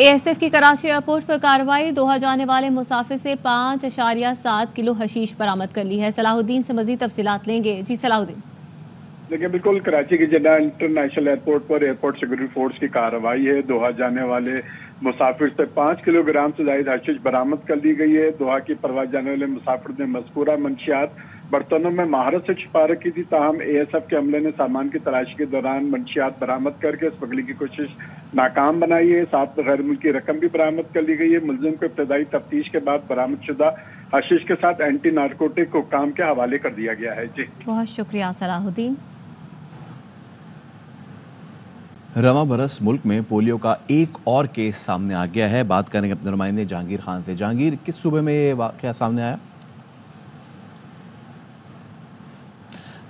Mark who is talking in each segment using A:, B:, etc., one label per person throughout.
A: ASF की Karachi airport पर कार्रवाई। दोहा जाने वाले मुसाफिर से 5.7 किलो हशीश बरामद कर ली है। सलाहुद्दीन से मजीद तफसीलात लेंगे। जी सलाहुद्दीन।
B: देखिए, बिल्कुल कराची की जड्डा इंटरनेशनल एयरपोर्ट पर एयरपोर्ट सिक्योरिटी फोर्स की कार्रवाई है। दोहा जाने वाले मुसाफिर से 5 किलोग्राम से ज्यादा हशीश बरामद कर ली गई है। दोहा की परवाज जाने वाले मुसाफिर ने मज़कूरा मंशियात बर्तनों में महारत से छुपा रखी थी। ताहम ASF के अमले ने सामान की तलाशी के दौरान मंशियात बरामद करके स्मगलिंग की कोशिश नाकाम बनाई है। साथ गैर मुल्की रकम भी बरामद कर ली गई है। मुलजिम को इब्तदाई तफ्तीश के बाद बरामद शुदा हशीश के साथ एंटी नारकोटिक हुक्काम के हवाले कर दिया गया है। जी
A: बहुत शुक्रिया सलाहुद्दीन।
C: रवां बरस मुल्क में पोलियो का एक और केस सामने आ गया है। बात करेंगे अपने नुमाइंदे जहांगीर खान से। जहांगीर, किस सूबे में ये वाकया सामने आया?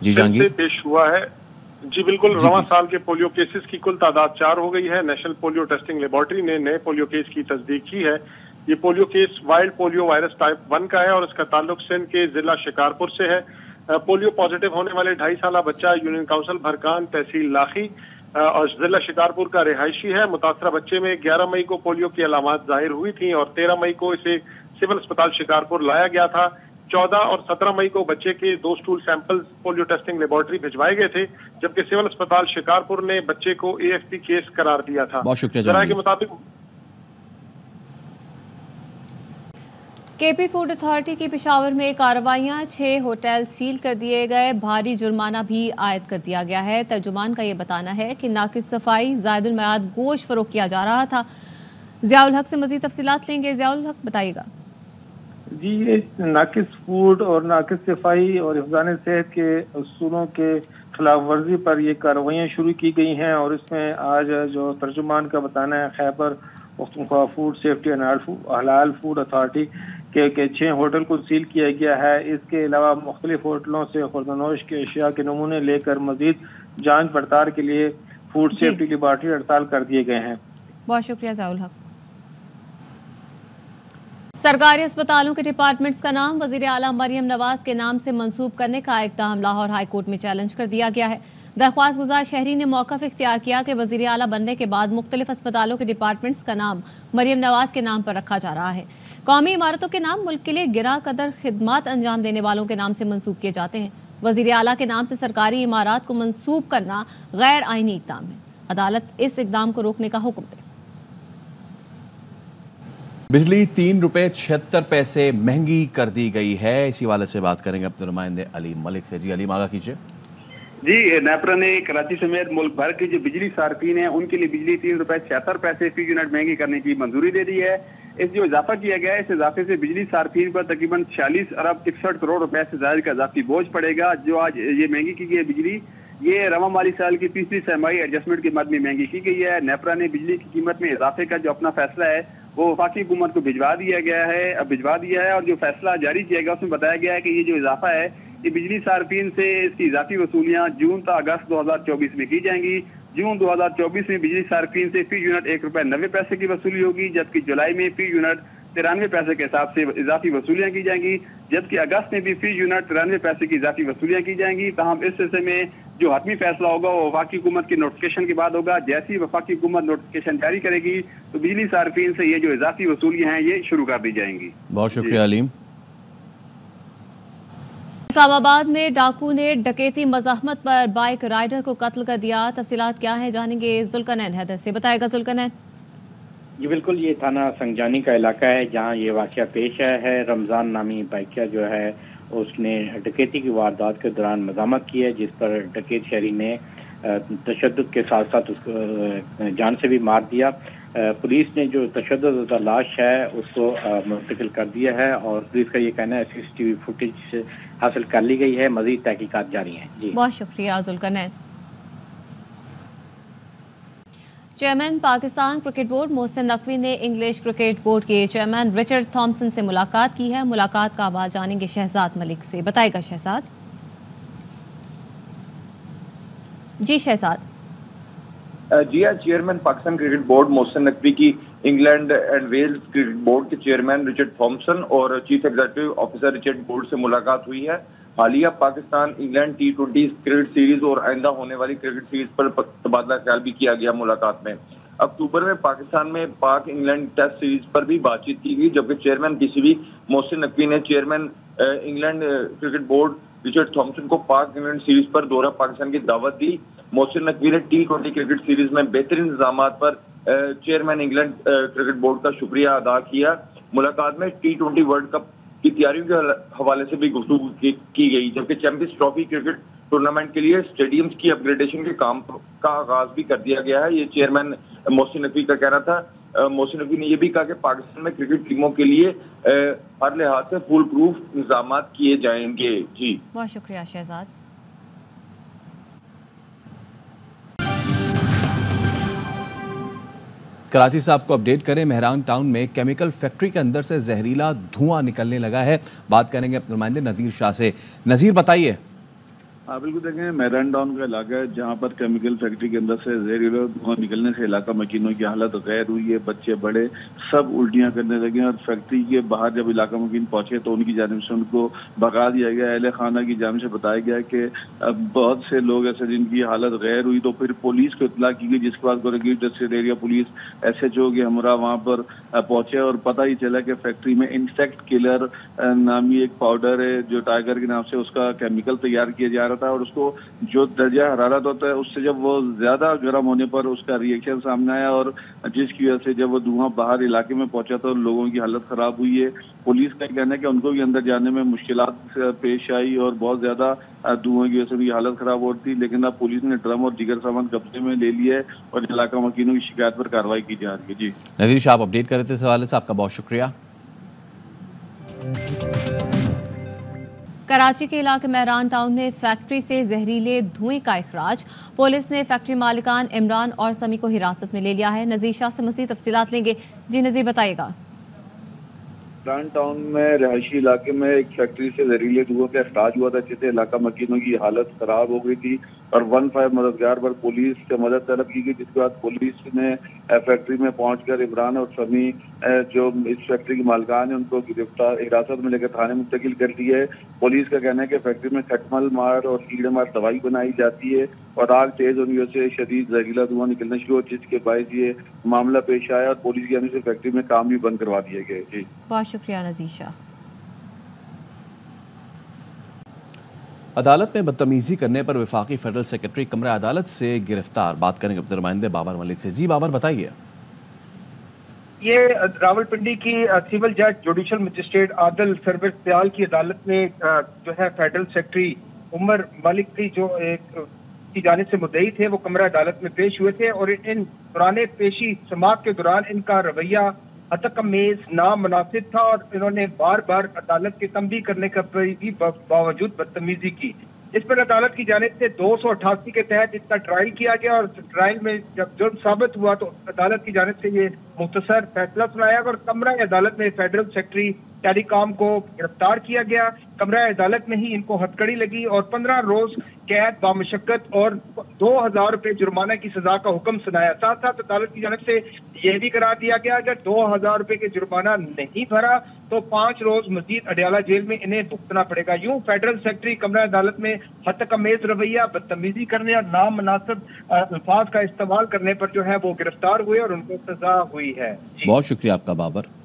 C: जी जहांगीर।
D: पेश हुआ है। जी बिल्कुल, रवां साल के पोलियो केसेस की कुल तादाद 4 हो गई है। नेशनल पोलियो टेस्टिंग लेबोरेटरी ने नए पोलियो केस की तस्दीक की है। ये polio case wild polio virus type 1 का है और इसका ताल्लुक सिंध के जिला शिकारपुर से है। पोलियो पॉजिटिव होने वाले 2.5 साल बच्चा यूनियन काउंसिल भरकान तहसील लाखी और जिला शिकारपुर का रिहायशी है। मुतासरा बच्चे में 11 मई को पोलियो की अलामात जाहिर हुई थी और 13 मई को इसे सिविल अस्पताल शिकारपुर लाया गया था। 14 और 17 मई को बच्चे के 2 stool samples polio testing laboratory भिजवाए गए थे, जबकि सिविल अस्पताल शिकारपुर ने बच्चे को AFP केस करार दिया था।
C: बहुत शुक्रिया।
D: जराये के मुताबिक
A: KP फूड अथॉरिटी की पेशावर में कार्रवाइयां। 6 होटल सील कर दिए गए। भारी जुर्माना भी आयद कर दिया गया है। तर्जुमान का ये बताना है कि नाकिस सफाई ज़ायदुल मयाद गोश्त फरोख्त किया जा रहा था। ज़ियाउल हक से मजीद तफसीलात लेंगे। ज़ियाउल हक, बताइएगा।
E: जी, ये नाकिस फूड और नाकिस सफाई और हिफ़्ज़ान सेहत के उसूलों के खिलाफ वर्जी पर ये कार्रवाइयाँ शुरू की गई हैं और इसमें आज जो तर्जुमान का बताना है, Khyber Pakhtunkhwa food safety and हलाल फूड अथॉरिटी के 6 होटल को सील किया गया है। इसके अलावा मुख्तलिफ होटलों से खुर्दनोश के अशिया के नमूने लेकर मजीद जांच पड़ताल के लिए फूड सेफ्टी लेबोरेटरी हड़ताल कर दिए गए हैं।
A: बहुत शुक्रिया ज़ियाउल हक। सरकारी अस्पतालों के डिपार्टमेंट्स का नाम वज़ीर आला मरियम नवाज के नाम से मंसूब करने का इक़दाम लाहौर हाई कोर्ट में चैलेंज कर दिया गया है। दरख्वास्त गुजार शहरी ने मौक़िफ़ इख्तियार किया कि वज़ीर आला बनने के बाद मुख्तलिफ अस्पतालों के डिपार्टमेंट्स का नाम मरियम नवाज के नाम पर रखा जा रहा है। कौमी इमारतों के नाम मुल्क के लिए गिरा कदर खिदमात अंजाम देने वालों के नाम से मंसूब किए जाते हैं। वज़ीर आला के नाम से सरकारी इमारात को मंसूब करना गैर आइनी इक़दाम है। अदालत इस इक़दाम को रोकने का हुक्म दे।
C: बिजली 3 रुपए 76 पैसे महंगी कर दी गई है। इसी वाले से बात करेंगे अपने नुमाइंदे अलीम मलिक से। जी अलीम, आगा कीजिए।
F: जी, नेपरा ने कराची समेत मुल्क भर के जो बिजली सार्फिन हैं उनके लिए बिजली 3 रुपए 76 पैसे फी यूनिट महंगी करने की मंजूरी दे दी है। इस जो इजाफा किया गया है, इस इजाफे से बिजली सार्फिन पर तकरीबन 46 अरब 61 करोड़ रुपए से ज्यादा का इजाफी बोझ पड़ेगा। जो आज ये महंगी की गई है बिजली, ये रवां माली साल की तीसरी सरमाही एडजस्टमेंट के मद में महंगी की गई है। नेपरा ने बिजली की कीमत में इजाफे का जो अपना फैसला है वो वफाकी हुकूमत को भिजवा दिया है और जो फैसला जारी किया गया उसमें बताया गया है कि ये जो इजाफा है ये बिजली सार्फिन से इसकी इजाफी वसूलियां जून तक अगस्त 2024 में की जाएंगी। जून 2024 में बिजली सार्फिन से फी यूनिट 1 रुपए 90 पैसे की वसूली होगी, जबकि जुलाई में फी यूनिट 93 पैसे के हिसाब से इजाफी वसूलियां की जाएंगी, जबकि अगस्त में भी फी यूनिट 93 पैसे की इजाफी वसूलियां की जाएंगी। ताहम इस सिलसिले में जो हतमी फैसला होगा वो वफाकी हुकूमत की नोटिफिकेशन के बाद होगा। जैसी वफाकी हुकूमत नोटिफिकेशन जारी करेगी तो बिजली सार्फिन से ये जो इजाफी वसूलियां हैं ये शुरू कर दी जाएंगी।
C: बहुत शुक्रिया अलीम।
A: इस्लामाबाद में डाकू ने डकैती मज़ाहमत पर बाइक राइडर को कत्ल कर दिया। तफसीलात क्या है जानेंगे जुल्करनैन हैदर से। बताएगा जुल्करनैन।
G: जी बिल्कुल, ये थाना संगजानी का इलाका है जहाँ ये वाक़या पेश आया है। रमज़ान नामी बाइकिया जो है उसने डकैती की वारदात के दौरान मज़ाहमत की है, जिस पर डकैत शहरी ने तशद्दुद के साथ साथ उसको जान से भी मार दिया। पुलिस ने जो तशद्दुद लाश है उसको मुंतकिल कर दिया है और पुलिस का ये कहना है CCTV फुटेज हासिल कर ली गई है। मज़ीद तहकीकात जारी हैं। जी
A: बहुत शुक्रिया Zulqarnain. Chairman Pakistan cricket board Mohsin Naqvi ने इंग्लिश क्रिकेट बोर्ड के चेयरमैन रिचर्ड थॉम्सन से मुलाकात की है। मुलाकात का आवाज जानेंगे शहजाद मलिक से। बताएगा शहजाद। जी शहजाद।
H: जी हाँ, chairman Pakistan cricket board Mohsin Naqvi की England and Wales cricket board के चेयरमैन रिचर्ड थॉम्सन और chief executive officer Richard board से मुलाकात हुई है। हालिया Pakistan England T20 cricket series और आइंदा होने वाली क्रिकेट सीरीज पर तबादला ख्याल भी किया गया मुलाकात में। اکتوبر میں پاکستان میں پاک انگلینڈ ٹیسٹ سیریز پر بھی بات چیت کی گئی، جبکہ چیئرمین PCB محسن نقوی نے chairman England cricket board Richard Thompson کو پاک انگلینڈ سیریز پر دورہ پاکستان کی دعوت دی۔ محسن نقوی نے T20 کرکٹ سیریز میں بہترین انتظامات پر چیئرمین انگلینڈ کرکٹ بورڈ کا شکریہ ادا کیا۔ ملاقات میں T20 ورلڈ کپ کی تیاریوں کے حوالے سے بھی گفتگو کی گئی، جبکہ چیمپئنز ٹرافی کرکٹ ٹورنامنٹ کے لیے اسٹیڈیمز کی اپ گریڈیشن کے کام کا آغاز بھی کر دیا گیا ہے، یہ چیئرمین محسن نقوی کا کہنا تھا۔ محسن نقوی نے یہ بھی کہا کہ پاکستان میں کرکٹ ٹیموں کے لیے ہر لحاظ سے فول پروف انتظامات کیے جائیں گے۔ جی
A: بہت شکریہ شہزاد۔
C: کراچی سے آپ کو اپڈیٹ کریں، مہران ٹاؤن میں کیمیکل فیکٹری کے اندر سے زہریلا دھواں نکلنے لگا ہے۔ بات کریں گے اپنے نمائندے نذیر شاہ سے۔ نذیر بتائیے۔
I: ہاں بالکل، دیکھیں مہران ٹاؤن کا علاقہ ہے جہاں پر کیمیکل فیکٹری کے اندر سے زہریلا دھواں نکلنے سے علاقہ مکینوں کی حالت غیر ہوئی ہے، بچے بڑے سب الٹیاں کرنے لگے ہیں، اور فیکٹری کے باہر جب علاقہ مکین پہنچے تو ان کی جانب سے ان کو بھگا دیا گیا۔ اہل خانہ کی جانب سے بتایا گیا کہ بہت سے لوگ ایسے جن کی حالت غیر ہوئی، تو پھر پولیس کو اطلاع کی گئی، جس کے بعد گورگیر ڈسٹرکٹ ایریا پولیس SHO کے ہمراہ وہاں پر پہنچے اور پتہ ہی چلا کہ فیکٹری میں انسیکٹ کلر نامی ایک پاؤڈر ہے جو ٹائیگر کے نام سے اس کا کیمیکل تیار کیا جا رہا تھا، اور اس کو جو درجہ حرارت ہوتا ہے اس سے جب وہ زیادہ گرم ہونے پر اس کا ریئیکشن سامنے آیا، اور جس کی وجہ سے جب وہ دھواں باہر علاقے میں پہنچا تو لوگوں کی حالت خراب ہوئی ہے۔ پولیس کا کہنا ہے کہ ان کو بھی اندر جانے میں مشکلات پیش آئی اور بہت زیادہ دھواں کی وجہ سے بھی حالت خراب ہو رہی تھی، لیکن اب پولیس نے ڈرم اور دیگر سامان قبضے میں لے لیا ہے اور علاقہ مکینوں کی شکایت پر کارروائی کی جا رہی ہے۔ جی
C: نذیر شاہ آپ اپڈیٹ کر رہے تھے اس حوالے سے، آپ کا بہت شکریہ۔
A: کراچی کے علاقے مہران ٹاؤن میں فیکٹری سے زہریلے دھوئیں کا اخراج، پولیس نے فیکٹری مالکان عمران اور سمی کو حراست میں لے لیا ہے۔ نذیر شاہ سے مزید تفصیلات لیں گے۔ جی نذیر بتائیے گا۔
I: مہران ٹاؤن میں رہائشی علاقے میں ایک فیکٹری سے زہریلے دھواں کا اخراج ہوا تھا، جس سے علاقہ مکینوں کی حالت خراب ہو گئی تھی اور 15 مددگار پر پولیس سے مدد طلب کی گئی، جس کے بعد پولیس نے فیکٹری میں پہنچ کر عمران اور سمی جو اس فیکٹری کے مالکان ہیں ان کو گرفتار حراست میں لے کر تھانے منتقل کر دیا ہے۔ پولیس کا کہنا ہے کہ فیکٹری میں کھٹمل مار اور کیڑے مار دوائی بنائی جاتی ہے اور آگ تیز ہونے کی وجہ سے شدید زہریلا دھواں نکلنا شروع ہوا، جس کے باعث یہ معاملہ پیش آیا اور پولیس کی جانب سے فیکٹری میں کام بھی بند کروا دیا گیا۔ جی
A: بہت شکریہ نذیر شاہ۔
C: عدالت میں بدتمیزی کرنے پر وفاقی فیڈرل سیکرٹری کمرہ عدالت سے گرفتار۔ بات کریں گے اپنے نمائندے بابر ملک سے۔ جی بابر بتائیے۔
E: یہ راولپنڈی کی سول جج جوڈیشل مجسٹریٹ عادل سرور سیال کی عدالت میں جو ہے فیڈرل سیکرٹری عمر ملک کی جو ایک کی جانب سے مدعی تھے وہ کمرہ عدالت میں پیش ہوئے تھے، اور ان دوران پیشی سماعت کے دوران ان کا رویہ حتکمیز نامناسب تھا اور انہوں نے بار بار عدالت کے تنبیہ کرنے کا بھی باوجود بدتمیزی کی، جس پر عدالت کی جانب سے 288 کے تحت اس کا ٹرائل کیا گیا، اور ٹرائل میں جب جرم ثابت ہوا تو عدالت کی جانب سے یہ مختصر فیصلہ سنایا اور کمرہ عدالت میں فیڈرل سیکرٹری ٹیلی کام کو گرفتار کیا گیا۔ کمرہ عدالت میں ہی ان کو ہتھکڑی لگی اور 15 روز قید بامشقت اور 2000 روپے جرمانہ کی سزا کا حکم سنایا۔ ساتھ ساتھ عدالت کی جانب سے یہ بھی قرار دیا گیا اگر 2000 روپے کے جرمانہ نہیں بھرا تو 5 روز مزید اڈیالہ جیل میں انہیں بھگتنا پڑے گا۔ یوں فیڈرل سیکرٹری کمرہ عدالت میں حتکمیز رویہ، بدتمیزی کرنے اور نامناسب الفاظ کا استعمال کرنے پر جو ہے وہ گرفتار ہوئے اور ان کو سزا ہوئی ہے۔
C: بہت شکریہ آپ کا بابر۔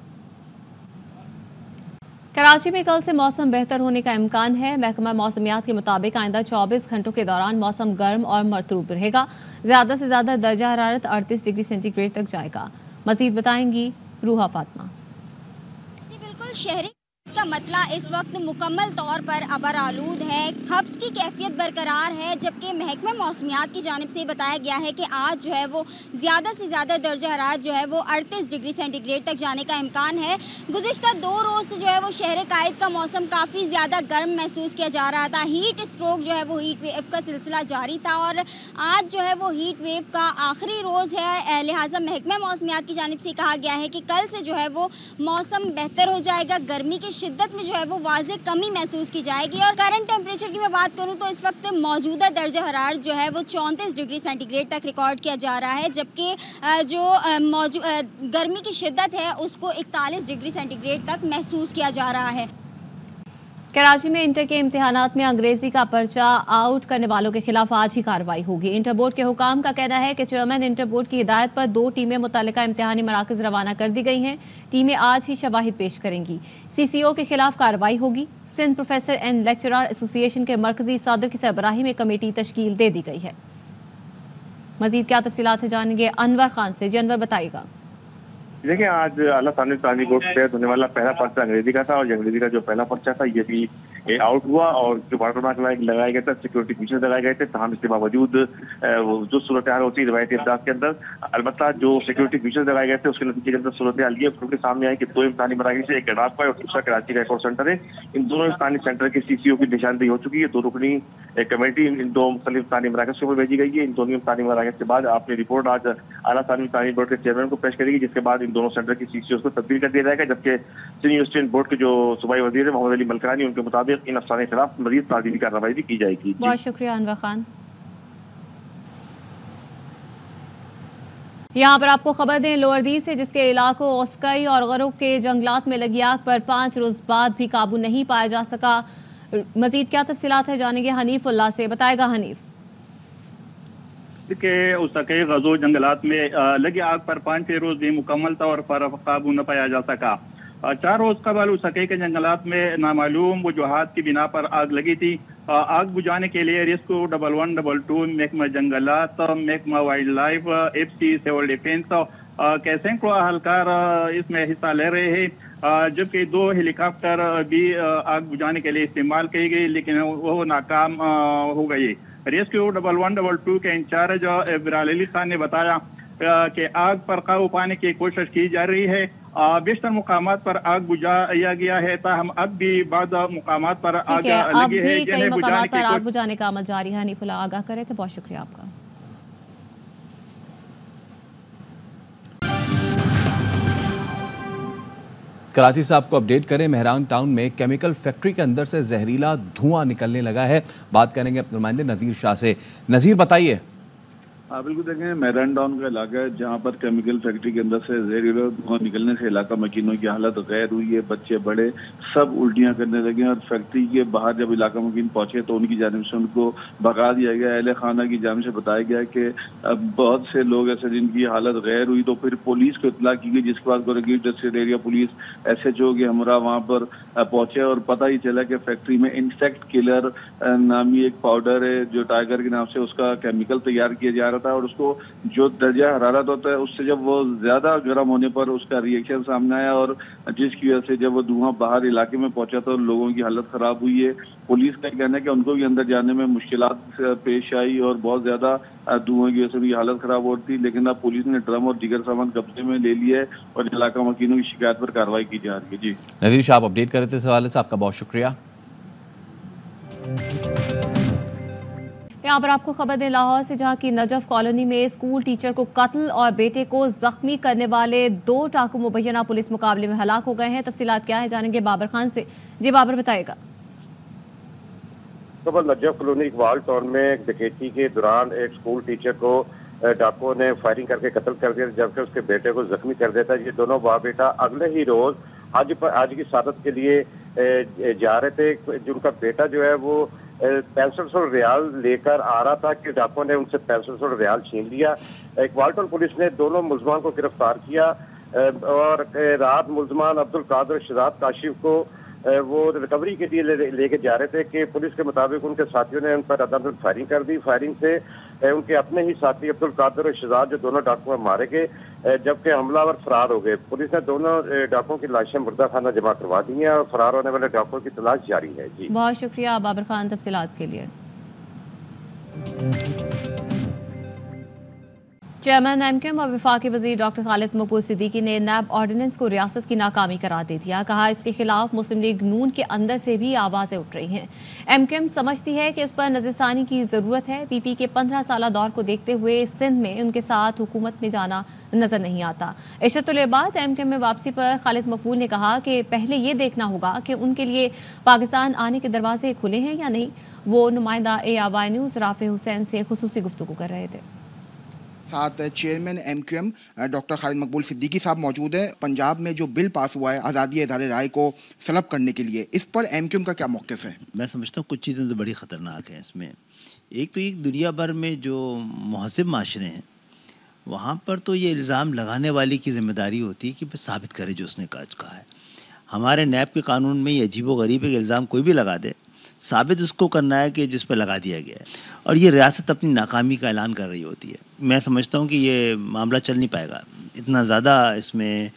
A: کراچی میں کل سے موسم بہتر ہونے کا امکان ہے۔ محکمہ موسمیات کے مطابق آئندہ 24 گھنٹوں کے دوران موسم گرم اور مرطوب رہے گا۔ زیادہ سے زیادہ درجہ حرارت 38 ڈگری سینٹی گریڈ تک جائے گا۔ مزید بتائیں گی روحا فاطمہ۔
J: جی بالکل، شہری کا مطلع اس وقت مکمل طور پر ابر آلود ہے، حبس کی کیفیت برقرار ہے، جبکہ محکمہ موسمیات کی جانب سے بتایا گیا ہے کہ آج جو ہے وہ زیادہ سے زیادہ درجہ حرارت جو ہے وہ 38 ڈگری سینٹی گریڈ تک جانے کا امکان ہے۔ گزشتہ 2 روز سے جو ہے وہ شہر قائد کا موسم کافی زیادہ گرم محسوس کیا جا رہا تھا۔ ہیٹ اسٹروک جو ہے وہ ہیٹ ویو کا سلسلہ جاری تھا اور آج جو ہے وہ ہیٹ ویو کا آخری روز ہے، لہٰذا محکمہ موسمیات کی جانب سے کہا گیا ہے کہ کل سے جو ہے وہ موسم بہتر ہو جائے گا، گرمی کی شدت میں جو ہے وہ واضح کمی محسوس کی جائے گی۔ اور کرنٹ ٹیمپریچر کی میں بات کروں تو اس وقت موجودہ درجہ حرارت جو ہے وہ 34 ڈگری سینٹی گریڈ تک ریکارڈ کیا جا رہا ہے، جبکہ جو گرمی کی شدت ہے اس کو 41 ڈگری سینٹی گریڈ تک محسوس کیا جا رہا ہے۔
A: कराची में इंटर के इम्तिहानात में अंग्रेजी का पर्चा आउट करने वालों के खिलाफ आज ही कार्रवाई होगी। इंटर बोर्ड के हुकाम का कहना है कि चेयरमैन इंटर बोर्ड की हिदायत पर 2 टीमें मुतल्लिका इम्तिहानी मराकज़ रवाना कर दी गई हैं। टीमें आज ही शवाहिद पेश करेंगी। CCO के खिलाफ कार्रवाई होगी। Sindh professor and lecturer association के मरकजी सदर की सरबराही में कमेटी तश्कील दे दी गई है। मजीद क्या तफसीलात है जानेंगे अनवर खान से। जी अनवर बताइएगा।
K: देखिए, आज आला सानी तानी बोर्ड से होने वाला पहला पर्चा अंग्रेजी का था और अंग्रेजी का जो पहला पर्चा था ये भी आउट हुआ और जो वाटर मार्क लगाया गया था, सिक्योरिटी फीचर्स लगाए गए थे। तमाम इसके बावजूद जो सूरत हाल होती है रिवायती अंदाज के अंदर, अलबत्ता जो सिक्योरिटी फीचर्स लगाए गए थे उसके नतीजे के अंदर सूरत हाल ये क्योंकि सामने आई कि 2 इम्तिहानी मराकज़ से, एक गडाफ का और दूसरा कराची का एक और सेंटर है। इन दोनों इम्तिहानी सेंटर की CCO की निशानदेही हो चुकी है। 2 रुकनी कमेटी इन 2 मुख्तलिफ इम्तिहानी मराकज़ के ऊपर भेजी गई है। इन दोनों इम्तिहानी मराकज़ के बाद आपने रिपोर्ट आज आला सानी तानी बोर्ड के चेयरमैन को पेश करेगी, जिसके बाद इन दोनों सेंटर की CCO को तब्दील कर दिया जाएगा। जबकि सिंध यूनिवर्सिटी बोर्ड के जो सूबाई वजीर है मोहम्मद अली मलकानी, उनके मुताबिक इन अफसाने के खिलाफ मजीद ताज़ीमी कार्रवाई भी की जाएगी।
A: बहुत शुक्रिया अनवर खान। यहाँ पर आपको खबर दें लोअरदी से, जिसके इलाकों ओस्कई और गरुक के जंगलात में लगी आग पर 5 रोज बाद भी काबू नहीं पाया जा सका। मजीद क्या तफसीलात है जानेंगे हनीफ उल्लाह से। बताएगा हनीफ।
L: के उसके गजो जंगलात में लगी आग पर 5 रोज भी मुकम्मल तौर पर काबू न पाया जा सका। 4 रोज कबल उसके के जंगलात में नामालूम वजूहात की बिना पर आग लगी थी। आग बुझाने के लिए रेस्क्यू 1112 महकमा जंगलात, महकमा wild life, FC civil defence के सैकड़ों अहलकार इसमें हिस्सा ले रहे हैं, जबकि 2 हेलीकॉप्टर भी आग बुझाने के लिए इस्तेमाल की गई, लेकिन वो नाकाम हो गई। रेस्क्यू 1112 के इंचार्ज बिराल अली खान ने बताया कि आग पर काबू पाने की कोशिश की जा रही है। बेशतर मुकामात पर आग बुझाया गया है, ताहम अब भी बाद मुकामात पर आग लगी है।
A: कई मुकामात पर आग बुझाने का अमल जारी है। हनीफुल्ला आगाह करे थे, बहुत शुक्रिया आपका।
C: कराची से आपको अपडेट करें, मेहरान टाउन में केमिकल फैक्ट्री के अंदर से जहरीला धुआं निकलने लगा है। बात करेंगे अपने नुमाइंदे नज़ीर शाह से। नज़ीर बताइए।
I: हाँ बिल्कुल, देखें मेहरान टाउन का इलाका है जहाँ पर केमिकल फैक्ट्री के अंदर से जहरीला धुआं निकलने से इलाका मकीनों की हालत गैर हुई है। बच्चे बड़े सब उल्टियाँ करने लगे और फैक्ट्री के बाहर जब इलाका मकीन पहुंचे तो उनकी जानिब से उनको भगा दिया गया। अहले खाना की जानिब से बताया गया कि बहुत से लोग ऐसे जिनकी हालत गैर हुई, तो फिर पुलिस को इतला की गई, जिसके बाद Gorakhpur district area police SHO के हमरा वहाँ पर पहुंचे और पता ही चला कि फैक्ट्री में इंसेक्ट किलर नामी एक पाउडर है जो टाइगर के नाम से उसका केमिकल तैयार किया जा रहा था, और उसको जो दर्जा हरारत होता है उससे जब वो ज्यादा गर्म होने पर उसका रिएक्शन सामने आया और जिसकी वजह से जब वो धुआं बाहर इलाके में पहुंचा तो लोगों की हालत खराब हुई है। पुलिस का कहना है कि उनको भी अंदर जाने में मुश्किलात पेश आई और बहुत ज्यादा धुआं की वजह से उनकी हालत खराब हो रही थी, लेकिन अब पुलिस ने ड्रम और दीगर सामान कब्जे में ले लिया है और इलाका मकीनों की शिकायत पर कार्रवाई की जा रही है। जी
C: नज़ीर शाह, आप अपडेट कर रहे थे इस हवाले से, आपका बहुत शुक्रिया।
A: यहाँ पर आपको खबर दें लाहौर से, जहाँ की नजफ कॉलोनी में स्कूल टीचर को कत्ल और बेटे को जख्मी करने वाले 2 डाकू मुबैना पुलिस मुकाबले में हलाक हो गए हैं। तफसीलात क्या है जानेंगे बाबर खान से। जी बाबर बताएगा।
M: तो नजफ कॉलोनी इकबाल टाउन में एक डकैती के दौरान एक स्कूल टीचर को डाकुओं ने फायरिंग करके कत्ल कर दिया, जबकि उसके बेटे को जख्मी कर देता। ये दोनों बाप बेटा अगले ही रोज आज की सादत के लिए जा रहे थे। जिनका बेटा जो है वो 6500 रियाल लेकर आ रहा था कि डाकुओं ने उनसे 6500 रियाल छीन लिया। इकबाल टाउन पुलिस ने दोनों मुलजमान को गिरफ्तार किया और रात मुलजमान अब्दुल कादिर शहजाद काशिफ को वो रिकवरी के लिए लेके जा रहे थे कि पुलिस के मुताबिक उनके साथियों ने उन पर अदम फायरिंग कर दी। फायरिंग से उनके अपने ही साथी अब्दुल कादिर और शहजाद जो दोनों डाकुओं मारे गए, जबकि हमलावर फरार हो गए। पुलिस ने दोनों डाकुओं की लाशें मुर्दा खाना जमा करवा दी हैं और फरार होने वाले डाकुओं की तलाश जारी है। जी
A: बहुत शुक्रिया बाबर खान तफसीलात के लिए। चेयरमैन MKM और वफाकी वजीर डॉक्टर खालिद मकबूल सिद्दीकी ने नैब ऑर्डिनेंस को रियासत की नाकामी करार दे दिया। कहा इसके खिलाफ मुस्लिम लीग नून के अंदर से भी आवाज़ें उठ रही हैं। MKM समझती है कि इस पर नज़रसानी की ज़रूरत है। PP के 15 साला दौर को देखते हुए सिंध में उनके साथ हुकूमत में जाना नजर नहीं आता। इशरतुल-ए-बात MKM में वापसी पर खालिद मकबूल ने कहा कि पहले ये देखना होगा कि उनके लिए पाकिस्तान आने के दरवाजे खुले हैं या नहीं। वो नुमाइंदा ARY न्यूज़ राफे हुसैन से खुसूसी गुफ्तगू कर रहे थे।
N: साथ चेयरमैन MQM डॉक्टर खालिद मकबूल सिद्दीकी साहब मौजूद हैं। पंजाब में जो बिल पास हुआ है आज़ादी इज़हार राय को सलब करने के लिए, इस पर MQM का क्या मौक़िफ़ है?
O: मैं समझता हूँ कुछ चीज़ें तो बड़ी ख़तरनाक हैं इसमें। एक तो एक दुनिया भर में जो महज़िब माशरे हैं वहाँ पर तो ये इल्ज़ाम लगाने वाली की ज़िम्मेदारी होती है कि वो साबित करे जो उसने कहा है। हमारे नैब के कानून में ये अजीबोगरीब है कि इल्ज़ाम कोई भी लगा दे, साबित उसको करना है कि जिस पर लगा दिया गया है, और ये रियासत अपनी नाकामी का ऐलान कर रही होती है। मैं समझता हूँ कि ये मामला चल नहीं पाएगा। इतना ज़्यादा इसमें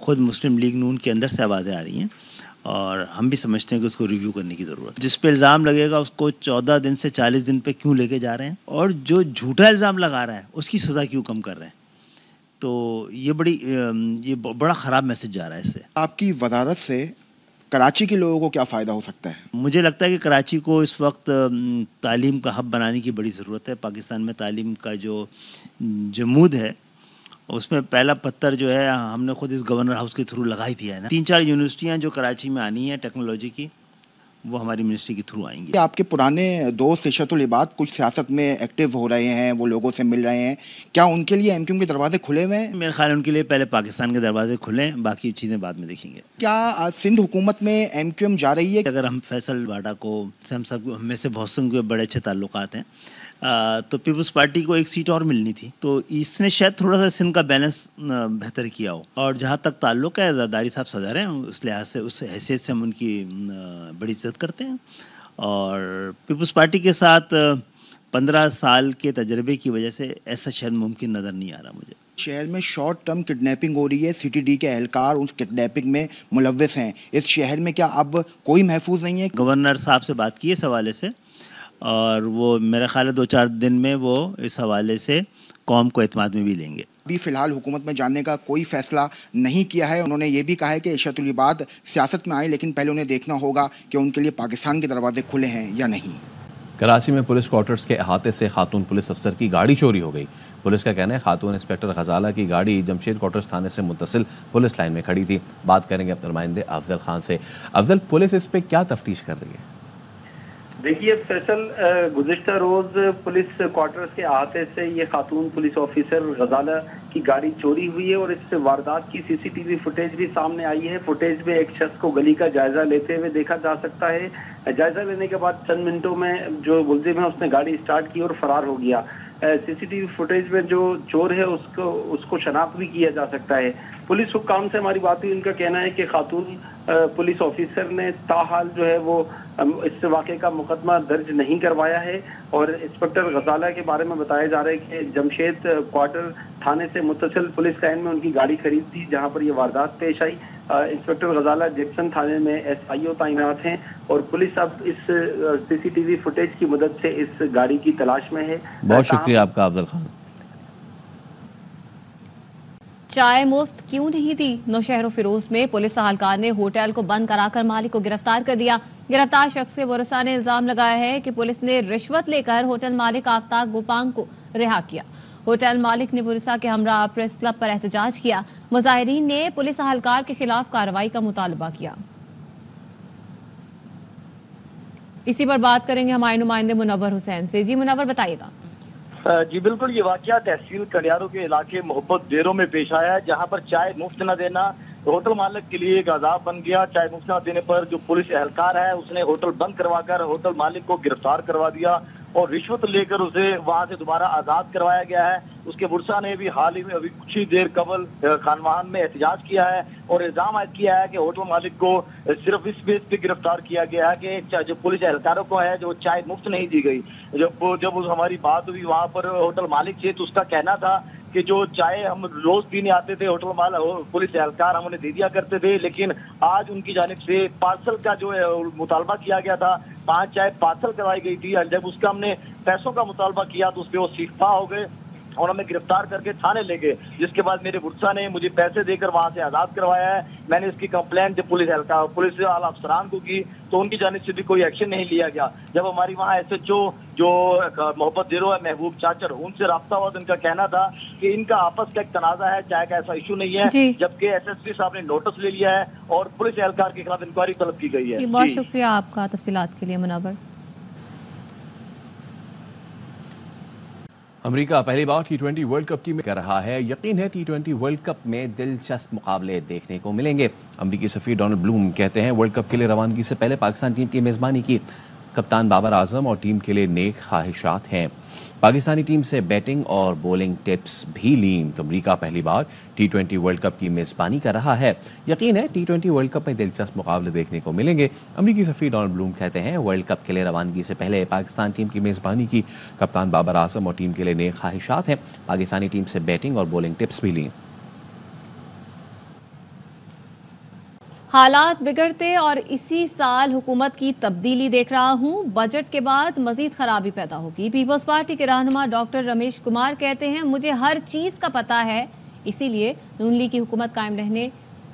O: ख़ुद मुस्लिम लीग नून के अंदर से आवाज़ें आ रही हैं और हम भी समझते हैं कि उसको रिव्यू करने की ज़रूरत है। जिस पे इल्ज़ाम लगेगा उसको 14 दिन से 40 दिन पे क्यों लेके जा रहे हैं, और जो झूठा इल्ज़ाम लगा रहा है उसकी सज़ा क्यों कम कर रहे हैं। तो ये बड़ा ख़राब मैसेज जा रहा है इससे।
N: आपकी वज़ारत से कराची के लोगों को क्या फ़ायदा हो सकता है?
O: मुझे लगता है कि कराची को इस वक्त तालीम का हब बनाने की बड़ी ज़रूरत है। पाकिस्तान में तालीम का जो जमूद है उसमें पहला पत्थर जो है हमने खुद इस गवर्नर हाउस के थ्रू लगा ही दिया है ना। 3-4 यूनिवर्सिटियाँ जो कराची में आनी हैं टेक्नोलॉजी की, वो हमारी मिनिस्ट्री के थ्रू आएंगी।
N: आपके पुराने दोस्त इशरतुल इबाद कुछ सियासत में एक्टिव हो रहे हैं, वो लोगों से मिल रहे हैं, क्या उनके लिए MQM के दरवाजे खुले हुए हैं?
O: मेरे ख्याल उनके लिए पहले पाकिस्तान के दरवाजे खुलें, बाकी चीज़ें बाद में देखेंगे।
N: क्या सिंध हुकूमत में MQM जा रही है?
O: अगर हम फैसल वाडा को, हम सब हमें से बहुत से बड़े अच्छे ताल्लुकात हैं, तो पीपल्स पार्टी को एक सीट और मिलनी थी, तो इसने शायद थोड़ा सा सिंध का बैलेंस बेहतर किया हो। और जहाँ तक ताल्लुक़ है जरदारी साहब सदर हैं, उस लिहाज से उस हैसियत से हम उनकी बड़ी इज्जत करते हैं। और पीपल्स पार्टी के साथ 15 साल के तजर्बे की वजह से ऐसा शायद मुमकिन नज़र नहीं आ रहा मुझे।
N: शहर में शॉर्ट टर्म किडनैपिंग हो रही है, CTD के एहलकार उस किडनैपिंग में मुलव्वस हैं। इस शहर में क्या अब कोई महफूज नहीं है?
O: गवर्नर साहब से बात की इस हवाले से, और वो मेरा ख्याल है 2-4 दिन में वो इस हवाले से कौम को एतमाद में भी लेंगे।
N: अभी फ़िलहाल हुकूमत में जाने का कोई फ़ैसला नहीं किया है। उन्होंने ये भी कहा है कि इशरतुल इबाद सियासत में आए, लेकिन पहले उन्हें देखना होगा कि उनके लिए पाकिस्तान के दरवाजे खुले हैं या नहीं।
C: कराची में पुलिस क्वार्टर्स के अहाते से खातून पुलिस अफसर की गाड़ी चोरी हो गई। पुलिस का कहना है खातून इंस्पेक्टर गजाला की गाड़ी जमशेद क्वार्टर्स थाने से मुत्तसिल पुलिस लाइन में खड़ी थी। बात करेंगे अपने नुमाइंदे अफजल खान से। अफजल, पुलिस इस पर क्या तफ्तीश कर रही है?
P: देखिए फैसल, गुज़िश्ता रोज़ पुलिस क्वार्टर्स के अहाते से ये खातून पुलिस ऑफिसर गजाला की गाड़ी चोरी हुई है और इस वारदात की CCTV फुटेज भी सामने आई है। फुटेज में एक शख्स को गली का जायजा लेते हुए देखा जा सकता है। जायजा लेने के बाद चंद मिनटों में जो मुलजिम है उसने गाड़ी स्टार्ट की और फरार हो गया। CCTV फुटेज में जो चोर है उसको शनाख्त भी किया जा सकता है। पुलिस हुक्काम से हमारी बात हुई, उनका कहना है कि खातून पुलिस ऑफिसर ने ताहाल जो है वो इस वाक़े का मुकदमा दर्ज नहीं करवाया है। और इंस्पेक्टर गजाला के बारे में बताया जा रहा है कि जमशेद क्वार्टर थाने से मुत्तसिल पुलिस लाइन में उनकी गाड़ी खरीद थी जहां पर ये वारदात पेश आई। इंस्पेक्टर गजाला जैक्सन थाने में SIO तैनात हैं और पुलिस अब इस CCTV फुटेज की मदद से इस गाड़ी की तलाश में है।
C: बहुत शुक्रिया आपका अफजल खान।
A: चाय मुफ्त क्यों नहीं दी? नौशहर फिरोज में पुलिस अहलकार ने होटल को बंद कराकर मालिक को गिरफ्तार कर दिया। गिरफ्तार शख्स के वरसा ने इल्जाम लगाया है कि पुलिस ने रिश्वत लेकर होटल मालिक आफ्ताब गोपांग को रिहा किया। होटल मालिक ने वरसा के हमरा प्रेस क्लब पर एहतजाज किया। मुजाहिरीन ने पुलिस अहलकार के खिलाफ कार्रवाई का मुतालबा किया। इसी पर बात करेंगे हमारे नुमाइंदे मुनव्वर हुसैन से। जी मुनव्वर, बताइएगा।
Q: जी बिल्कुल, ये वाकया तहसील कड़ियारों के इलाके मोहब्बत देरों में पेश आया है, जहां पर चाय मुफ्त न देना होटल मालिक के लिए एक अजाब बन गया। चाय मुफ्त न देने पर जो पुलिस एहलकार है उसने होटल बंद करवाकर होटल मालिक को गिरफ्तार करवा दिया और रिश्वत लेकर उसे वहां से दोबारा आजाद करवाया गया है। उसके बुरसा ने भी हाल ही में अभी कुछ ही देर कबल खानवान में एहतजाज किया है और इल्जाम आयद किया है कि होटल मालिक को सिर्फ इस बेस पे गिरफ्तार किया गया है कि जो पुलिस एहलकारों को है जो चाय मुफ्त नहीं दी गई। जब हमारी बात हुई वहां पर होटल मालिक से, तो उसका कहना था कि जो चाय हम रोज पीने आते थे होटल मालिक पुलिस एहलकार हम उन्हें दे दिया करते थे, लेकिन आज उनकी जानिब से पार्सल का जो है मुतालबा किया गया था, 5 चाय पार्सल करवाई गई थी। जब उसका हमने पैसों का मुतालबा किया तो उस पर वो सीखा हो गए और हमें गिरफ्तार करके थाने ले गए, जिसके बाद मेरे बुरसा ने मुझे पैसे देकर वहां से आजाद करवाया है। मैंने इसकी कंप्लेंट पुलिस आला अफसरान को की तो उनकी जानिब से भी कोई एक्शन नहीं लिया गया। जब हमारी वहाँ SHO जो मोहब्बत देरो है महबूब चाचर, उनसे रब्ता हुआ तो इनका कहना था कि इनका आपस का एक तनाजा है, चाय का ऐसा इशू नहीं है, जबकि SSP साहब ने नोटिस ले लिया है और पुलिस एहलकार के खिलाफ इंक्वायरी तलब की गई है।
A: बहुत शुक्रिया आपका तफसीलात के लिए मुनव्वर।
C: امریکہ پہلی بار T20 ورلڈ کپ کی میں کر رہا ہے. یقین ہے T20 ورلڈ کپ میں دلچسپ مقابلے دیکھنے کو ملیں گے. امریکی سفیر ڈونلڈ بلوم کہتے ہیں ورلڈ کپ کے لیے روانگی سے پہلے پاکستان ٹیم کی میزبانی کی. کپتان بابر اعظم اور ٹیم کے لیے نیک خواہشات ہیں. پاکستانی ٹیم سے بیٹنگ اور بولنگ ٹپس بھی لیں. تو امریکہ پہلی بار T20 ورلڈ کپ کی میزبانی کر رہا ہے. یقین ہے T20 ورلڈ کپ میں دلچسپ مقابلے دیکھنے کو ملیں گے. امریکی سفیر ڈونلڈ بلوم کہتے ہیں ورلڈ کپ کے لیے روانگی سے پہلے پاکستان ٹیم کی میزبانی کی. کپتان بابر اعظم اور ٹیم کے لیے نیک خواہشات ہیں. پاکستانی ٹیم سے بیٹنگ اور بولنگ ٹپس بھی لیں.
A: حالات بگڑتے اور اسی سال حکومت کی تبدیلی دیکھ رہا ہوں. بجٹ کے بعد مزید خرابی پیدا ہوگی. پیپلز پارٹی کے رہنما ڈاکٹر رمیش کمار کہتے ہیں مجھے ہر چیز کا پتہ ہے, اسی لیے نون لیگ کی حکومت قائم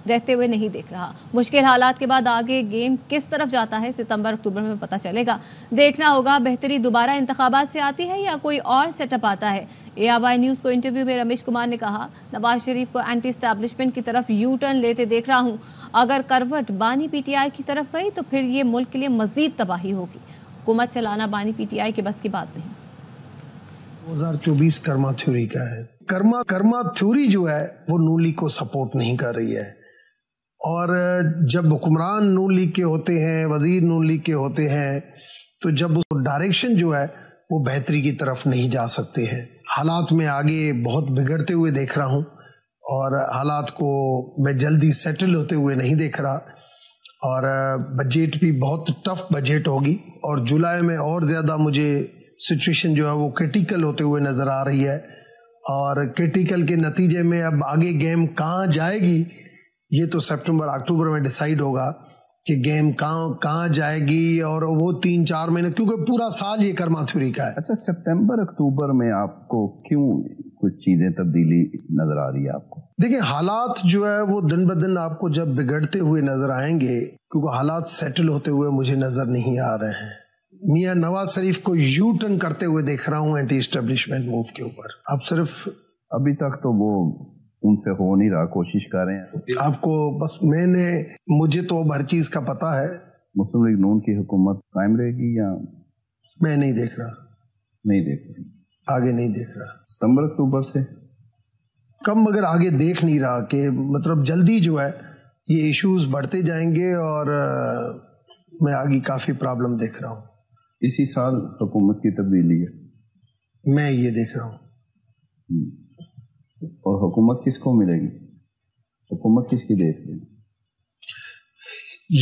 A: رہتے ہوئے نہیں دیکھ رہا. مشکل حالات کے بعد آگے گیم کس طرف جاتا ہے ستمبر اکتوبر میں پتہ چلے گا. دیکھنا ہوگا بہتری دوبارہ انتخابات سے آتی ہے یا کوئی اور سیٹ اپ آتا ہے. ARY نیوز کو انٹرویو میں رمیش کمار نے کہا نواز شریف کو اینٹی اسٹیبلشمنٹ کی طرف یو ٹرن لیتے دیکھ رہا ہوں. اگر کروٹ بانی PTI کی طرف گئی تو پھر یہ ملک کے لیے مزید تباہی ہوگی. حکومت چلانا بانی PTI کے بس کی بات نہیں.
R: 2024 کرما تھیوری کا ہے. کرما تھیوری جو ہے وہ نون لیگ کو سپورٹ نہیں کر رہی ہے, اور جب حکمران نون لیگ کے ہوتے ہیں, وزیر نون لیگ کے ہوتے ہیں, تو جب اس ڈائریکشن جو ہے وہ بہتری کی طرف نہیں جا سکتے ہیں. حالات میں آگے بہت بگڑتے ہوئے دیکھ رہا ہوں, اور حالات کو میں جلدی سیٹل ہوتے ہوئے نہیں دیکھ رہا, اور بجٹ بھی بہت ٹف بجٹ ہوگی, اور جولائی میں اور زیادہ مجھے سچویشن جو ہے وہ کرٹیکل ہوتے ہوئے نظر آ رہی ہے. اور کرٹیکل کے نتیجے میں اب آگے گیم کہاں جائے گی یہ تو سپٹمبر اکتوبر میں ڈیسائیڈ ہوگا کہ گیم کہاں جائے گی, اور وہ 3-4 مہینے, کیونکہ پورا سال یہ کرما تھیوری کا ہے.
S: اچھا, سپتمبر اکتوبر میں آپ کو کیوں کچھ چیزیں تبدیلی نظر آ رہی ہے آپ کو؟
R: دیکھیں, حالات جو ہے وہ دن بدن آپ کو جب بگڑتے ہوئے نظر آئیں گے, کیونکہ حالات سیٹل ہوتے ہوئے مجھے نظر نہیں آ رہے ہیں. میاں نواز شریف کو یو ٹرن کرتے ہوئے دیکھ رہا ہوں اینٹی اسٹیبلشمنٹ موو کے اوپر. اب صرف
S: ابھی تک تو وہ ان سے ہو نہیں رہا, کوشش کر رہے ہیں.
R: آپ کو بس مجھے تو ہر چیز کا پتہ ہے.
S: مسلم لیگ نون کی حکومت قائم رہے گی یا؟
R: میں نہیں دیکھ رہا.
S: نہیں دیکھ رہی,
R: آگے نہیں دیکھ رہا.
S: ستمبر اکتوبر سے
R: کم, مگر آگے دیکھ نہیں رہا کہ مطلب جلدی جو ہے یہ ایشوز بڑھتے جائیں گے, اور میں آگے کافی پرابلم دیکھ رہا ہوں.
S: اسی سال حکومت کی تبدیلی ہے,
R: میں یہ دیکھ رہا ہوں.
S: اور حکومت کس کو ملے گی, حکومت کس کی دیکھ رہی؟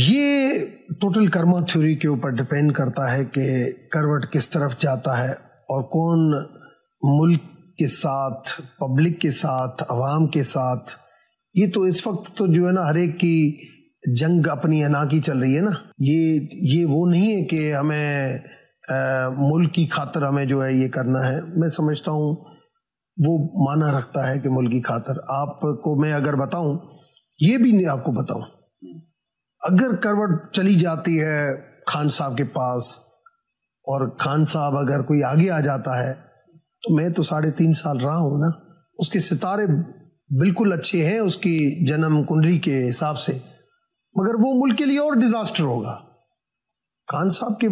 R: یہ ٹوٹل کرما تھیوری کے اوپر ڈپینڈ کرتا ہے کہ کروٹ کس طرف جاتا ہے, اور کون ملک کے ساتھ, پبلک کے ساتھ, عوام کے ساتھ. یہ تو اس وقت تو جو ہے نا ہر ایک کی جنگ اپنی انا کی چل رہی ہے نا. یہ وہ نہیں ہے کہ ہمیں ملک کی خاطر ہمیں جو ہے یہ کرنا ہے. میں سمجھتا ہوں وہ معنی رکھتا ہے کہ ملک کی خاطر. آپ کو میں اگر بتاؤں, یہ بھی نہیں آپ کو بتاؤں, اگر کروٹ چلی جاتی ہے خان صاحب کے پاس, اور خان صاحب اگر کوئی آگے آ جاتا ہے, تو میں تو 3.5 سال رہا ہوں نا, اس کے ستارے بالکل اچھے ہیں اس کی جنم کنڈلی کے حساب سے, مگر وہ ملک کے لیے اور ڈیزاسٹر ہوگا. خان صاحب کے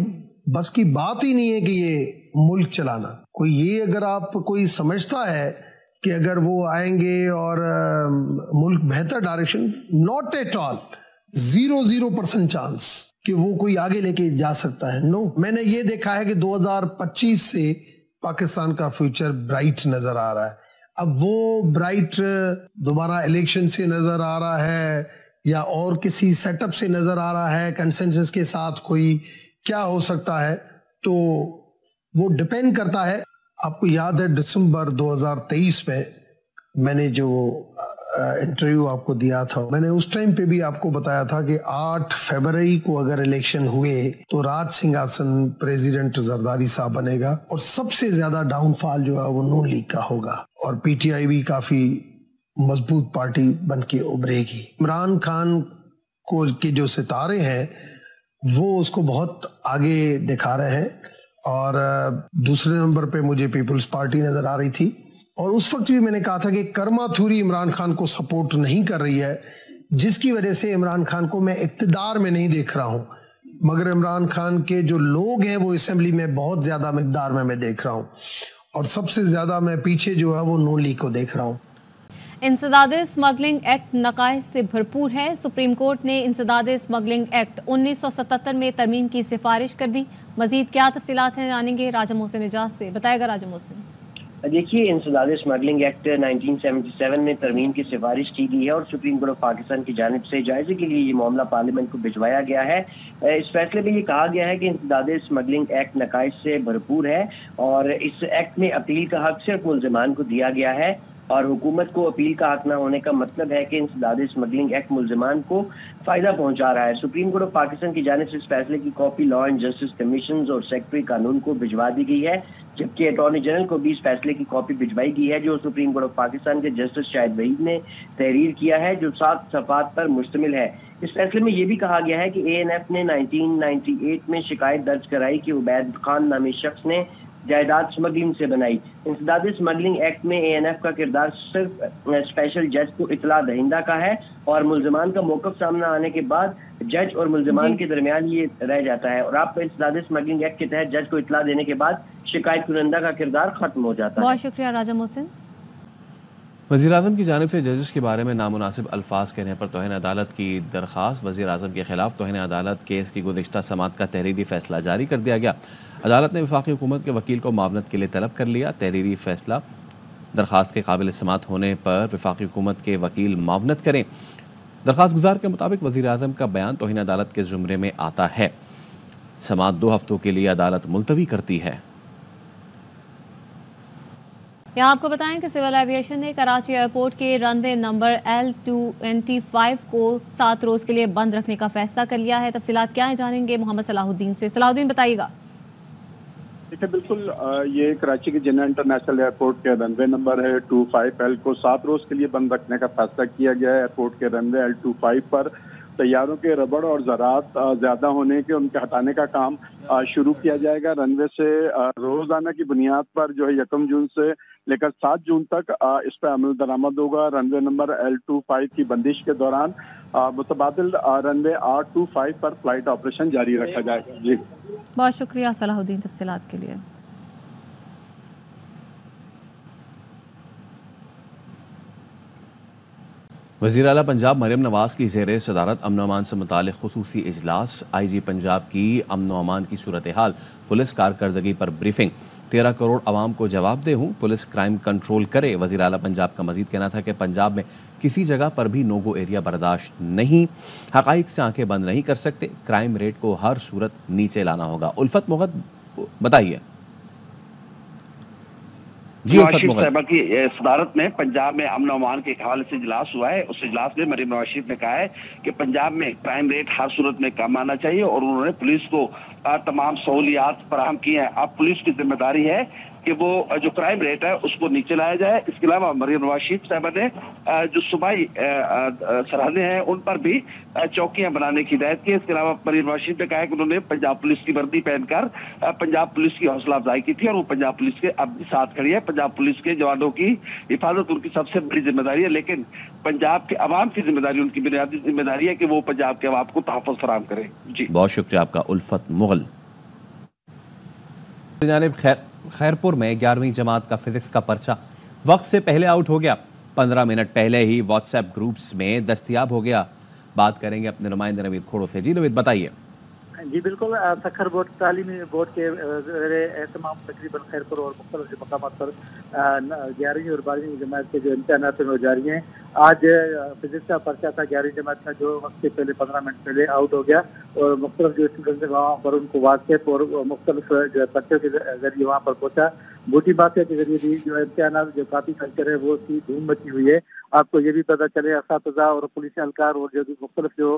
R: بس کی بات ہی نہیں ہے کہ یہ ملک چلانا. کوئی یہ اگر آپ کوئی سمجھتا ہے کہ اگر وہ آئیں گے اور ملک بہتر direction, not at all, 0% chance کہ وہ کوئی آگے لے کے جا سکتا ہے. نو, میں نے یہ دیکھا ہے کہ 2025 سے پاکستان کا فیوچر برائٹ نظر آ رہا ہے. اب وہ برائٹ دوبارہ الیکشن سے نظر آ رہا ہے یا اور کسی سیٹ اپ سے نظر آ رہا ہے, کنسنسس کے ساتھ کوئی کیا ہو سکتا ہے, تو وہ ڈپینڈ کرتا ہے. آپ کو یاد ہے دسمبر 2023 میں نے جو انٹرویو آپ کو دیا تھا, میں نے اس ٹائم پہ بھی آپ کو بتایا تھا کہ 8 فروری کو اگر الیکشن ہوئے تو راج سنگھاسن پریزیڈنٹ زرداری صاحب بنے گا, اور سب سے زیادہ ڈاؤن فال جو ہے وہ نون لیگ کا ہوگا, اور PTI بھی کافی مضبوط پارٹی بن کے ابھرے گی. عمران خان کو کے جو ستارے ہیں وہ اس کو بہت آگے دکھا رہے ہیں, اور دوسرے نمبر پہ مجھے پیپلز پارٹی نظر آ رہی تھی. اور اس وقت بھی میں نے کہا تھا کہ کرما تھیوری عمران خان کو سپورٹ نہیں کر رہی ہے, جس کی وجہ سے عمران خان کو میں اقتدار میں نہیں دیکھ رہا ہوں, مگر عمران خان کے جو لوگ ہیں وہ اسمبلی میں بہت زیادہ مقدار میں دیکھ رہا ہوں. और सबसे ज़्यादा मैं पीछे जो है वो नून लीग को देख रहा हूँ।
A: इंसदाद स्मगलिंग एक्ट नकाइस से भरपूर है। सुप्रीम कोर्ट ने इंसदाद स्मगलिंग एक्ट 1977 में तरमीम की सिफारिश कर दी। मजीद क्या तफसीलात हैं जानेंगे राजा मोहसिन एजाज से। बताएगा राजा मोहसिन।
T: देखिए, इंसदाद स्मगलिंग एक्ट 1977 में तरमीम की सिफारिश की गई है और सुप्रीम कोर्ट ऑफ पाकिस्तान की जानिब से जायजे के लिए ये मामला पार्लियामेंट को भिजवाया गया है। इस फैसले में ये कहा गया है कि इंसदाद स्मगलिंग एक्ट नकाइस से भरपूर है और इस एक्ट में अपील का हक सिर्फ मुल्जिमान को दिया गया है और हुकूमत को अपील का हक न होने का मतलब है कि इंसदाद स्मगलिंग एक्ट मुल्जिमान को फायदा पहुंचा रहा है। सुप्रीम कोर्ट ऑफ पाकिस्तान की जानिब से इस फैसले की copy law and justice commission और सेक्रेटरी कानून को भिजवा दी गई है, जबकि अटॉर्नी जनरल को भी इस फैसले की कॉपी भिजवाई गई है जो सुप्रीम कोर्ट ऑफ पाकिस्तान के जस्टिस शाहिद वहीद ने तहरीर किया है, जो 7 सफ़ात पर मुश्तमिल है। इस फैसले में ये भी कहा गया है कि ANF ने 1998 में शिकायत दर्ज कराई कि उबैद खान नामी शख्स ने जायदाद स्मगलिंग से बनाई। इंसदाद स्मगलिंग एक्ट में ANF का किरदार सिर्फ स्पेशल जज को इतला दहिंदा का है और मुल्जिमान का मौक़िफ़ सामने आने के बाद जज और मुल्जिमान के दरमियान ये रह जाता है और आप इंसदाद स्मगलिंग एक्ट के तहत जज को इतला देने के बाद शिकायत कुनंदा का किरदार खत्म हो जाता है।
A: बहुत शुक्रिया राजा मोहसिन।
C: वज़ीर-ए-आज़म की जानिब से जजेस के बारे में नामुनासिब अल्फाज कहने पर तौहीन अदालत की दरख्वास्त। वज़ीर-ए-आज़म के खिलाफ तौहीन अदालत केस की गुज़िश्ता समाअत का तहरीरी फैसला जारी कर दिया गया। अदालत ने वफाकी हुकूमत के वकील को मावनत के लिए तलब कर लिया। तहरीरी फैसला दरख्वास्त के काबिल समाअत होने पर वफाकी हुकूमत के वकील मावनत करें। दरख्वास्त गुजार के मुताबिक वज़ीर-ए-आज़म का बयान तौहीन अदालत के ज़ुमरे में आता है। समाअत 2 हफ्तों के लिए अदालत मुलतवी करती है।
A: यहाँ आपको बताएं कि सिविल एविएशन ने कराची एयरपोर्ट के रनवे नंबर L225 को 7 रोज़ के लिए बंद रखने का फैसला कर लिया है। तफसीलात क्या है जानेंगे मोहम्मद सलाहुद्दीन से। सलाहुद्दीन बताइएगा।
B: देखिए, बिल्कुल ये कराची के जिन्ना इंटरनेशनल एयरपोर्ट के रनवे नंबर है 25L को 7 रोज़ के लिए बंद रखने का फैसला किया गया है। एयरपोर्ट के रनवे L25 पर तैयारों के रबड़ और ज़रात ज़्यादा होने के उनके हटाने का काम शुरू किया जाएगा। रनवे से रोज़ाना की बुनियाद पर जो है 1 जून से लेकर 7 जून तक इस पर अमल दरामद होगा। रनवे नंबर L25 की बंदिश के दौरान मुतबादिल रनवे R25 पर फ्लाइट ऑपरेशन जारी रखा जाएगा। जी
A: बहुत शुक्रिया सलाहुद्दीन तफसीलात के लिए।
C: वज़ीर आला पंजाब मरियम नवाज़ की ज़ेरे सदारत अमन अमान से मुतालिक खुसूसी इजलास। IG पंजाब की अमन अमान की सूरत हाल, पुलिस कारकर्दगी पर ब्रीफिंग। 13 करोड़ आवाम को जवाब दे हूँ, पुलिस क्राइम कंट्रोल करे। वज़ीर आला पंजाब का मजीद कहना था कि पंजाब में किसी जगह पर भी नो गो एरिया बर्दाश्त नहीं, हक़ाइक़ से आंखें बंद नहीं कर सकते, क्राइम रेट को हर सूरत नीचे लाना होगा। उल्फत मुग़द बताइए।
U: साहिबा की सदारत में पंजाब में अमन अमान के हवाले से इजलास हुआ है। उस इजलास में मरियम नवाज शरीफ ने कहा है कि पंजाब में क्राइम रेट हर सूरत में कम आना चाहिए और उन्होंने पुलिस को तमाम सहूलियात फराहम की हैं। अब पुलिस की जिम्मेदारी है कि वो जो क्राइम रेट है उसको नीचे लाया जाए। इसके अलावा मरियम नवाज शरीफ साहिबा ने जो सूबाई सरहदें हैं उन पर भी चौकियां बनाने की हिदायत की। इसके अलावा मरियम नवाज शरीफ ने कहा है कि उन्होंने पंजाब पुलिस की वर्दी पहनकर पंजाब पुलिस की हौसला अफजाई की थी और वो पंजाब पुलिस के अब भी साथ खड़ी है। पंजाब पुलिस के जवानों की हिफाजत उनकी सबसे बड़ी जिम्मेदारी है, लेकिन पंजाब के अवाम की जिम्मेदारी, उनकी बुनियादी जिम्मेदारी है कि वो पंजाब के अवाम को तहफ़्फ़ुज़ फराहम करें। जी
C: बहुत शुक्रिया आपका उल्फत मुगल। खैरपुर में 11वीं जमात का फिजिक्स का पर्चा वक्त से पहले आउट हो गया। 15 मिनट पहले ही व्हाट्सएप ग्रुप्स में दस्तयाब हो गया। बात करेंगे अपने नुमाइंदे नवीद खोड़ो से। जी नवीद बताइए।
V: जी बिल्कुल, सखर बोर्ड तालीमी बोर्ड के एहतमाम तकरीबन खैरपुर और मुख्तलिफ मकामात पर 11वीं और 12वीं जमात के जो इम्तहानात में जारी हैं। आज फिजिक्स का पर्चा था 11वीं जमात का जो वक्त से पहले 15 मिनट पहले आउट हो गया और मुख्तलिफ जो स्टूडेंट हैं वहाँ पर उनको वाक़िफ़ और मुख्तलिफ जो पर्चे के जरिए वहाँ पर पहुँचा। बूटी बातिया के जरिए भी जो इम्तहानात जो काफ़ी कल्चर है वो उसकी धूम मची हुई है। आपको ये भी पता चले असातिज़ा और पुलिस एहलकार और जो मुख्तलिफ जो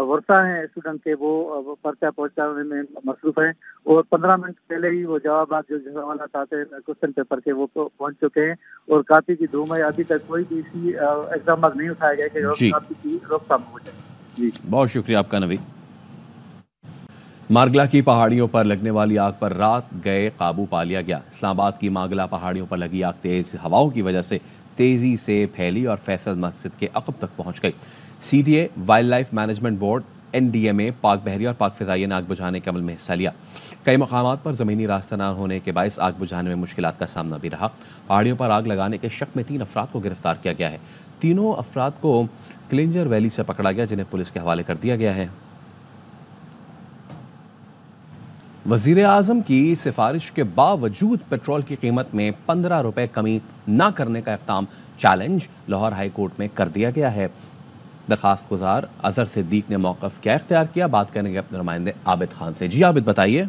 V: वर्षा हैं स्टूडेंट के वो पर्चा पहुँचाने में मसरूफ़ हैं और 15 मिनट पहले ही वो जवाब जो सवाल आते हैं क्वेश्चन पेपर के वो पहुँच चुके हैं और काफ़ी की धूम है। अभी तक कोई भी इसी एग्जाम नहीं उठाया गया कि काफ़ी की रोकथाम हो जाए। जी बहुत
C: शुक्रिया आपका नवीद। मारगला की पहाड़ियों पर लगने वाली आग पर रात गए काबू पा लिया गया। इस्लामाबाद की मारगला पहाड़ियों पर लगी आग तेज हवाओं की वजह से तेजी से फैली और फैसल मस्जिद के अक़ब तक पहुंच गई। CTA wild life management board NDMA, पाक बहरिया और पाक फ़िज़ाइया ने आग बुझाने के अमल में हिस्सा लिया। कई मकामात पर ज़मीनी रास्ता न होने के बायस आग बुझाने में मुश्किलात का सामना भी रहा। पहाड़ियों पर आग लगाने के शक में 3 अफराद को गिरफ्तार किया गया है। तीनों अफराद को क्लिंजर वैली से पकड़ा गया, जिन्हें पुलिस के हवाले कर दिया गया है। वज़ीर आज़म की सिफारिश के बावजूद पेट्रोल की कीमत में 15 रुपए कमी न करने का इक़दाम चैलेंज लाहौर हाई कोर्ट में कर दिया गया है। दरखास्त गुजार अजहर सिद्दीक ने मौक़िफ़ क्या इख्तियार किया, बात करेंगे अपने नुमाइंदे आबिद खान से। जी आबिद, बताइए।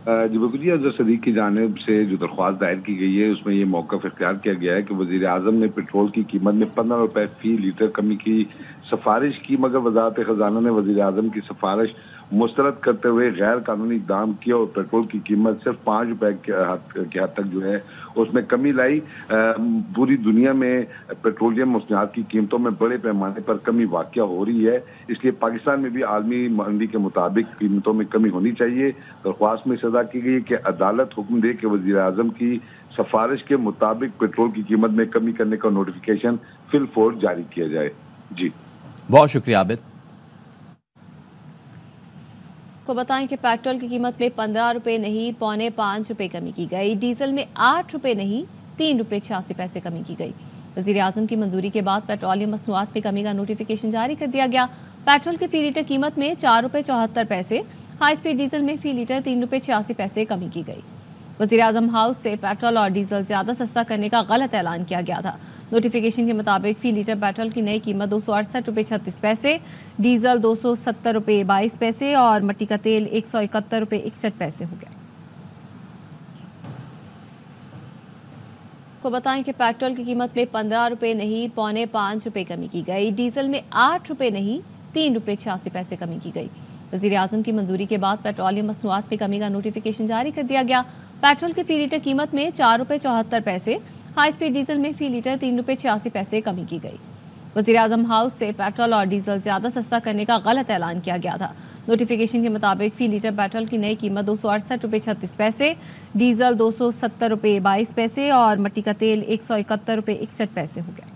I: जी बिल्कुल जी, अजहर सिद्दीक की जानिब से जो दरख्वास्त दायर की गई है उसमें ये मौक़िफ़ इख्तियार किया गया है कि वज़ीर आज़म ने पेट्रोल की कीमत में 15 रुपए फ़ी लीटर कमी की सिफारिश की, मगर वज़ारत ख़ज़ाना ने वज़ीर आज़म की सिफारिश मुस्तरद करते हुए गैर कानूनी इक़दाम किया और पेट्रोल की कीमत सिर्फ 5 रुपए के हद तक जो है उसमें कमी लाई। पूरी दुनिया में पेट्रोलियम मसनूआत की कीमतों में बड़े पैमाने पर कमी वाक़या हो रही है, इसलिए पाकिस्तान में भी आलमी मंडी के मुताबिक कीमतों में कमी होनी चाहिए। दरख्वास्त में सजा की गई कि अदालत हुक्म दे कि वज़ीर आज़म की सिफारिश के मुताबिक पेट्रोल की कीमत में कमी करने का नोटिफिकेशन फिलफौर जारी किया जाए। जी
C: बहुत शुक्रिया आबिद।
A: को बताएं कि पेट्रोल की कीमत में 15 रुपए नहीं 4.25 रुपए कमी की गई। डीजल में 8 रुपए नहीं 3 रुपए 86 पैसे कमी की गई। वज़ीर आज़म की मंजूरी के बाद पेट्रोलियम मसनूआत में कमी का नोटिफिकेशन जारी कर दिया गया। पेट्रोल की फी लीटर कीमत में 4 रुपए 74 पैसे, हाई स्पीड डीजल में फी लीटर 3 रुपए 86 पैसे कमी की गई। वज़ीर आज़म हाउस से पेट्रोल और डीजल ज़्यादा सस्ता करने का गलत ऐलान किया गया था। नोटिफिकेशन के मुताबिक फी लीटर पेट्रोल की नई कीमत 268 रुपये 36 पैसे, डीजल 270 रुपये 22 पैसे और मट्टी का तेल 171 रुपये 61 पैसे हो गया। को बताएं कि पेट्रोल की कीमत में 15 रुपये नहीं 4.25 रुपए कमी की गई। डीजल में 8 रुपये नहीं 3 रुपये 86 पैसे कमी की गई। वज़ीर आज़म की मंजूरी के बाद पेट्रोलियम मसनूआत में कमी का नोटिफिकेशन जारी कर दिया गया। पेट्रोल की फी लीटर कीमत में 4 रुपये 74 पैसे, हाई स्पीड डीजल में फी लीटर 3 रुपये 86 पैसे कमी की गई। वज़ीर आज़म हाउस से पेट्रोल और डीजल ज़्यादा सस्ता करने का गलत ऐलान किया गया था। नोटिफिकेशन के मुताबिक फी लीटर पेट्रोल की नई कीमत 268 रुपये 36 पैसे, डीजल 270 रुपये 22 पैसे और मट्टी का तेल 171 रुपये 61 पैसे हो गया।